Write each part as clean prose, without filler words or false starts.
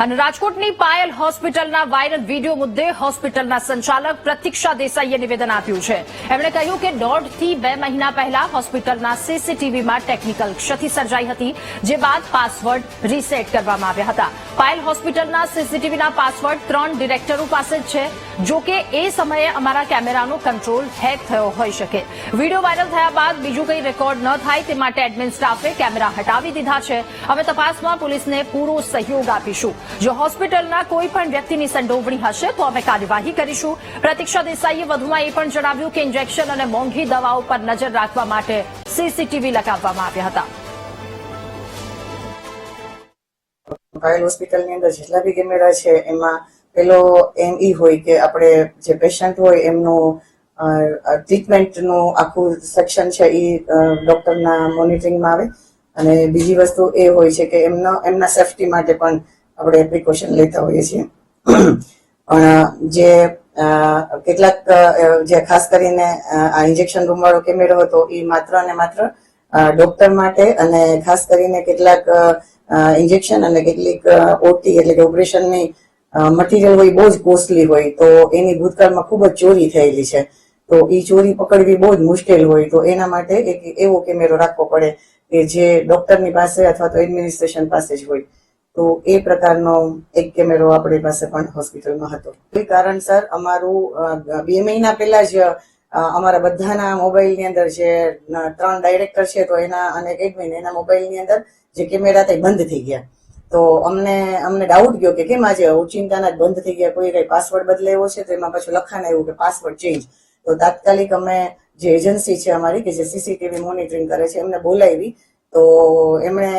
અને રાજકોટની પાયલ હોસ્પિટલના વાયરલ વિડીયો મુદ્દે હોસ્પિટલના સંચાલક પ્રતીક્ષા દેસાઈએ નિવેદન આપ્યું છે. એમણે કહ્યું કે 1.5 થી 2 મહિના પહેલા હોસ્પિટલના સીસીટીવીમાં ટેકનિકલ ક્ષતિ સર્જાઈ હતી, જે બાદ પાસવર્ડ રીસેટ કરવામાં આવ્યા હતા. પાયલ હોસ્પિટલના સીસીટીવીના પાસવર્ડ 3 ડિરેક્ટરો પાસે જ છે. જો કે એ સમયે અમારા કેમેરાનો કંટ્રોલ હેક થયો હોઈ શકે. વિડીયો વાયરલ થયા બાદ બીજું કંઈ રેકોર્ડ ન થાય તે માટે એડમિન સ્ટાફે કેમેરા હટાવી દીધા છે. હવે તપાસમાં પોલીસને પૂરો સહયોગ આપીશું. જો હોસ્પિટલના કોઈ પણ વ્યક્તિની સંડોવણી હશે તો અમે કાર્યવાહી કરીશું. પ્રતીક્ષા દેસાઈએ વધુમાં એ પણ જણાવ્યું કે ઇન્જેક્શન અને મોંઘી દવાઓ પર નજર રાખવા માટે સીસીટીવી લગાવવામાં આવ્યા હતા. પાયલ હોસ્પિટલની અંદર જેટલા બી કેમેરા છે એમાં પેલો એમ ઈ હોય કે આપણે જે પેશન્ટ હોય એમનું ટ્રીટમેન્ટનું આખું સેક્શન છે એ ડોક્ટરના મોનિટરિંગમાં આવે. અને બીજી વસ્તુ એ હોય છે કે એમના સેફટી માટે પણ આપણે પ્રિકોશન લેતા હોઈએ છીએ. પણ જે કેટલાક જે ખાસ કરીને આ ઇન્જેક્શન રૂમ વાળો કેમેરો હતો એ માત્ર અને માત્ર ડોક્ટર માટે અને ખાસ કરીને કેટલાક ઇન્જેક્શન અને કેટલીક ઓટી એટલે કે ઓપરેશનની મટીરિયલ હોય બહુ જ કોસ્ટલી હોય તો એની ભૂતકાળમાં ખૂબ જ ચોરી થયેલી છે. તો એ ચોરી પકડવી બહુ જ મુશ્કેલ હોય તો એના માટે એક એવો કેમેરો રાખવો પડે કે જે ડોક્ટરની પાસે અથવા તો એડમિનિસ્ટ્રેશન પાસે જ હોય. તો એ પ્રકારનો એક કેમેરો આપણી પાસે પણ હોસ્પિટલમાં હતો. એ કારણસર અમારું 2 મહિના પહેલા જ અમારા બધાના મોબાઈલની અંદર જે 3 ડાયરેક્ટર છે તો એના અને એડમિન એના મોબાઈલની અંદર જે કેમેરા હતા એ બંધ થઈ ગયા. તો અમને ડાઉટ ગયો કે કેમ આજે ઓચિંતાના જ બંધ થઈ ગયા, કોઈ કઈ પાસવર્ડ બદલાયો છે તો એમાં પાછું લખાણ આવ્યું કે પાસવર્ડ ચેન્જ. તો તાત્કાલિક અમે જે એજન્સી છે અમારી કે જે સીસીટીવી મોનિટરિંગ કરે છે એમને બોલાવી તો એમણે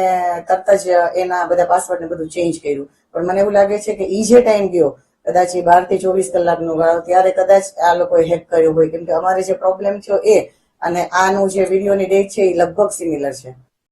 તરત જ એના બધા પાસવર્ડ ને બધું ચેન્જ કર્યું. પણ મને એવું લાગે છે કે ઈ જે ટાઈમ ગયો કદાચ 12 થી 24 કલાકનો ગાળો ત્યારે કદાચ આ લોકોએ હેક કર્યો હોય, કેમ કે અમારે જે પ્રોબ્લેમ થયો એ અને આનું જે વિડીયોની ડેટ છે એ લગભગ સિમિલર છે.